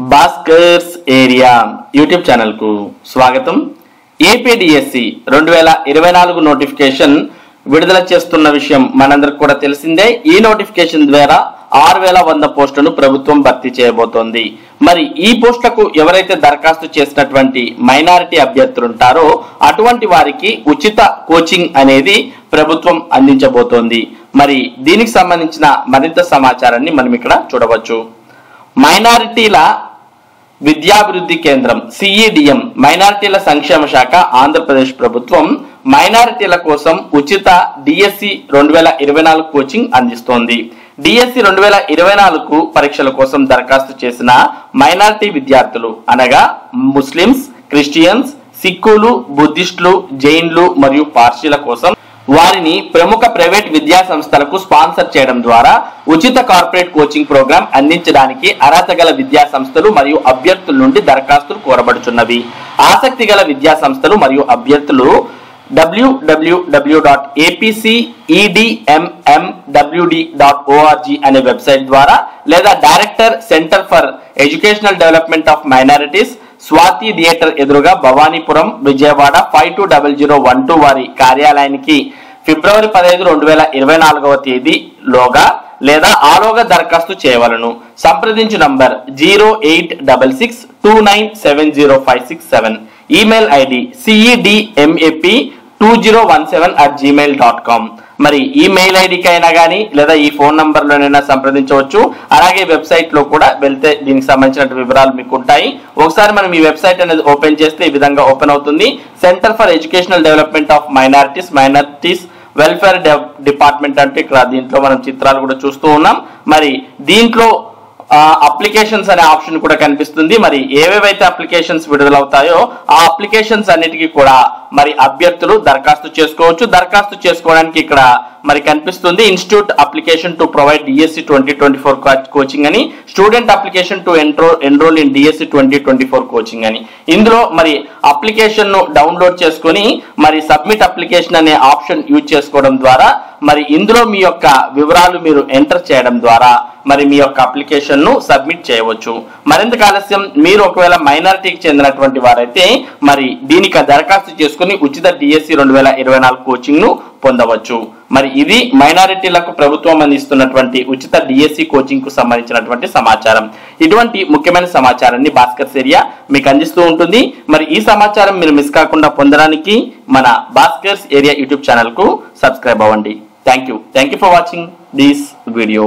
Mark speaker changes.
Speaker 1: Bhaskar's area YouTube channel కు స్వాగతం. APDSC 2024 notification విడుదల చేస్తున్న విషయం మనందరికి కూడా తెలిసిందే. ఈ నోటిఫికేషన్ ద్వారా 6100 పోస్టులను ప్రభుత్వం భర్తీ చేయబోతోంది. మరి ఈ పోస్టులకు ఎవరైతే దరఖాస్తు చేసినటువంటి మైనారిటీ అభ్యర్థులు ఉంటారో అటువంటి వారికి ఉచిత కోచింగ్ అనేది ప్రభుత్వం అందించబోతోంది. మరి దీనికి సంబంధించిన మరింత సమాచారాన్ని మనం ఇక్కడ చూడవచ్చు. మైనారిటీల విద్యాభివృద్ధి కేంద్రం సిఈడిఎం మైనారిటీల సంక్షేమ శాఖ ఆంధ్రప్రదేశ్ ప్రభుత్వం మైనారిటీల కోసం ఉచిత డిఎస్సి 2024 కోచింగ్ అందిస్తోంది. డిఎస్సి 2024 పరీక్షల కోసం దరఖాస్తు చేసిన మైనారిటీ విద్యార్థులు అనగా ముస్లిమ్స్, క్రిస్టియన్స్, సిక్కులు, బుద్ధిస్టులు, జైన్లు మరియు పార్సీల కోసం వారిని ప్రముఖ ప్రైవేట్ విద్యా సంస్థలకు స్పాన్సర్ చేయడం ద్వారా ఉచిత కార్పొరేట్ కోచింగ్ ప్రోగ్రాం అందించడానికి అర్హత గల విద్యా సంస్థలు మరియు అభ్యర్థుల నుండి దరఖాస్తులు కోరబడుచున్నవి. ఆసక్తి గల విద్యా సంస్థలు మరియు అభ్యర్థులు www.apcedmmwd.org అనే వెబ్సైట్ ద్వారా లేదా director centre for educational development of minorities, Swathi theatre ఎదురుగా భవానీపురం, విజయవాడ 520012 వారి కార్యాలయానికి ఫిబ్రవరి 15, 2024 తేదీలోగా లేదా ఆలోగా దరఖాస్తు చేయవలను. సంప్రదించు నంబర్ 0866297056 ఈమెయిల్ ఐడి cedmap2017@gmail.com. మరి ఈ మెయిల్ ఐడికి అయినా కానీ లేదా ఈ ఫోన్ నంబర్లోనైనా సంప్రదించవచ్చు. అలాగే వెబ్సైట్ లో కూడా వెళ్తే దీనికి సంబంధించిన వివరాలు మీకు ఉంటాయి. ఒకసారి మనం ఈ వెబ్సైట్ అనేది ఓపెన్ చేస్తే ఈ విధంగా ఓపెన్ అవుతుంది. Centre for educational development of minorities welfare department అంటే ఇక్కడ దీంట్లో మనం చిత్రాలు కూడా చూస్తూ ఉన్నాం. మరి దీంట్లో అప్లికేషన్స్ అనే ఆప్షన్ కూడా కనిపిస్తుంది. మరి ఏవేవైతే అప్లికేషన్స్ విడుదలవుతాయో ఆ అప్లికేషన్స్ అన్నిటికీ కూడా మరి అభ్యర్థులు దరఖాస్తు చేసుకోవచ్చు. దరఖాస్తు చేసుకోవడానికి ఇక్కడ మరి కనిపిస్తుంది institute application to provide DSC 2024 coaching అని, student application to enroll in DSC 2024 coaching అని. ఇందులో మరి అప్లికేషన్ ను డౌన్లోడ్ చేసుకొని మరి సబ్మిట్ అప్లికేషన్ అనే ఆప్షన్ యూజ్ చేసుకోవడం ద్వారా మరి ఇందులో మీ యొక్క వివరాలు మీరు ఎంటర్ చేయడం ద్వారా మరి మీ యొక్క అప్లికేషన్ ను సబ్మిట్ చేయవచ్చు. మరింత ఆలస్యం మీరు ఒకవేళ మైనారిటీకి చెందినటువంటి వారైతే మరి దీనికి దరఖాస్తు చేసుకుని ఉచిత డిఎస్సి 2024 కోచింగ్ ను పొందవచ్చు. మరి ఇది మైనారిటీలకు ప్రభుత్వం అందిస్తున్నటువంటి ఉచిత డిఎస్సి కోచింగ్ కు సంబంధించినటువంటి సమాచారం. ఇటువంటి ముఖ్యమైన సమాచారాన్ని భాస్కర్స్ ఏరియా మీకు అందిస్తూ ఉంటుంది. మరి ఈ సమాచారం మీరు మిస్ కాకుండా పొందడానికి మన భాస్కర్స్ ఏరియా యూట్యూబ్ ఛానల్ కు సబ్స్క్రైబ్ అవ్వండి. Thank you for watching this video.